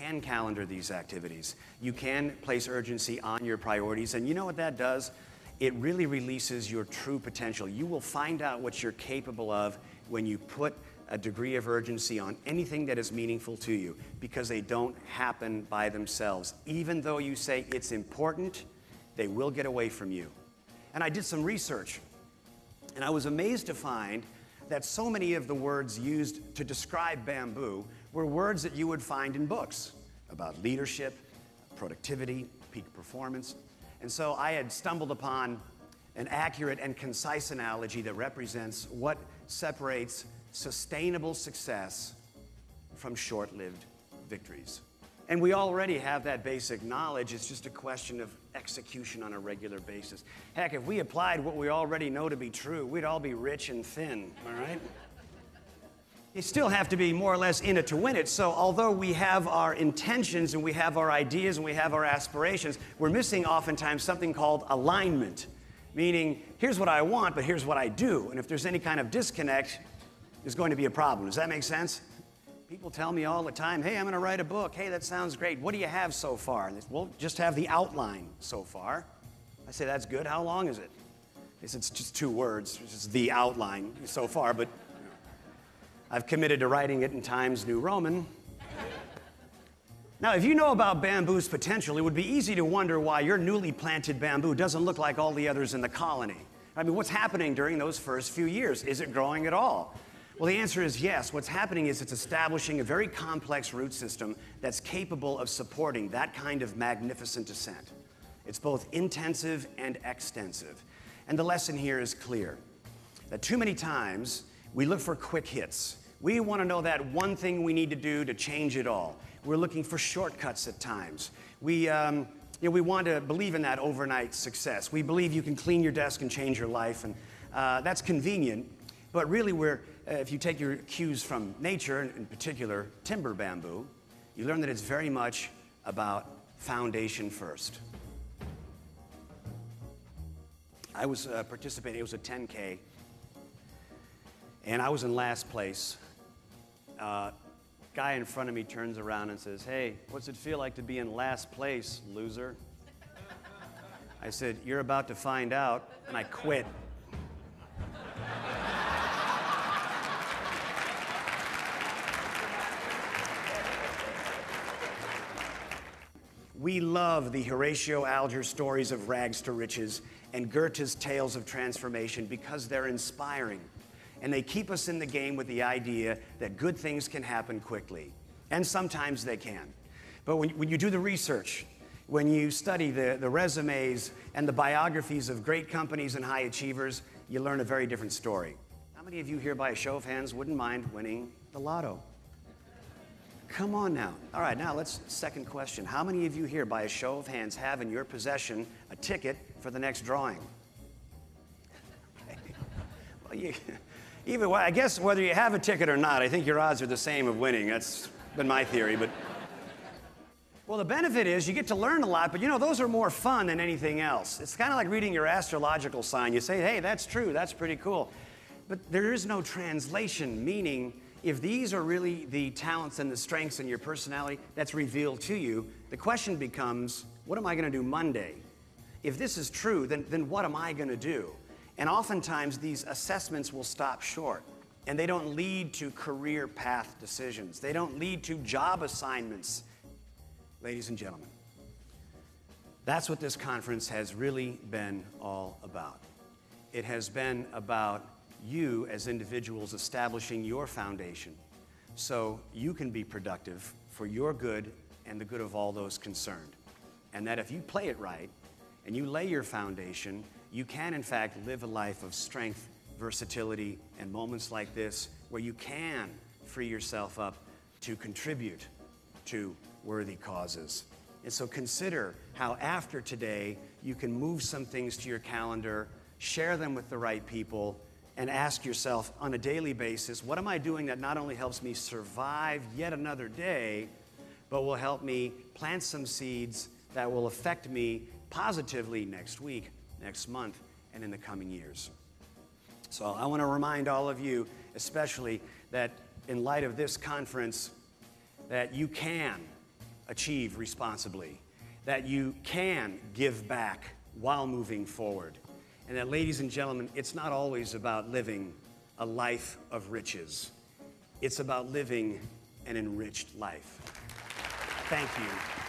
can calendar these activities. You can place urgency on your priorities, and you know what that does? It really releases your true potential. You will find out what you're capable of when you put a degree of urgency on anything that is meaningful to you, because they don't happen by themselves. Even though you say it's important, they will get away from you. And I did some research, and I was amazed to find that so many of the words used to describe bamboo were words that you would find in books about leadership, productivity, peak performance. And so I had stumbled upon an accurate and concise analogy that represents what separates sustainable success from short-lived victories. And we already have that basic knowledge. It's just a question of execution on a regular basis. Heck, if we applied what we already know to be true, we'd all be rich and thin, all right? You still have to be more or less in it to win it. So although we have our intentions and we have our ideas and we have our aspirations, we're missing oftentimes something called alignment, meaning here's what I want, but here's what I do. And if there's any kind of disconnect, there's going to be a problem. Does that make sense? People tell me all the time, hey, I'm going to write a book. Hey, that sounds great. What do you have so far? And they say, well, just have the outline so far. I say, that's good. How long is it? They say, it's just 2 words. It's just the outline so far, but I've committed to writing it in Times New Roman. Now, if you know about bamboo's potential, it would be easy to wonder why your newly planted bamboo doesn't look like all the others in the colony. I mean, what's happening during those first few years? Is it growing at all? Well, the answer is yes. What's happening is it's establishing a very complex root system that's capable of supporting that kind of magnificent ascent. It's both intensive and extensive. And the lesson here is clear, that too many times we look for quick hits. We want to know that one thing we need to do to change it all. We're looking for shortcuts at times. We want to believe in that overnight success. We believe you can clean your desk and change your life, and that's convenient. But really, if you take your cues from nature, and in particular timber bamboo, you learn that it's very much about foundation first. I was participating, it was a 10K, and I was in last place. Guy in front of me turns around and says, hey, what's it feel like to be in last place, loser? I said, you're about to find out, and I quit. We love the Horatio Alger stories of rags to riches and Goethe's tales of transformation because they're inspiring. And they keep us in the game with the idea that good things can happen quickly. And sometimes they can. But when you do the research, when you study the resumes and the biographies of great companies and high achievers, you learn a very different story. How many of you here by a show of hands wouldn't mind winning the lotto? Come on now. All right, now second question. How many of you here by a show of hands have in your possession a ticket for the next drawing? Okay. Well, I guess whether you have a ticket or not, I think your odds are the same of winning. That's been my theory, but. Well, the benefit is you get to learn a lot, but you know, those are more fun than anything else. It's kind of like reading your astrological sign. You say, hey, that's true, that's pretty cool. But there is no translation, meaning if these are really the talents and the strengths in your personality that's revealed to you, the question becomes, what am I going to do Monday? If this is true, then what am I going to do? And oftentimes these assessments will stop short, and they don't lead to career path decisions. They don't lead to job assignments. Ladies and gentlemen, that's what this conference has really been all about. It has been about you as individuals establishing your foundation so you can be productive for your good and the good of all those concerned. And that if you play it right and you lay your foundation, you can in fact live a life of strength, versatility, and moments like this where you can free yourself up to contribute to worthy causes. And so consider how after today you can move some things to your calendar, share them with the right people, and ask yourself on a daily basis, what am I doing that not only helps me survive yet another day, but will help me plant some seeds that will affect me positively next week, next month, and in the coming years. So I want to remind all of you, especially that in light of this conference, that you can achieve responsibly, that you can give back while moving forward, and that, ladies and gentlemen, it's not always about living a life of riches. It's about living an enriched life. Thank you.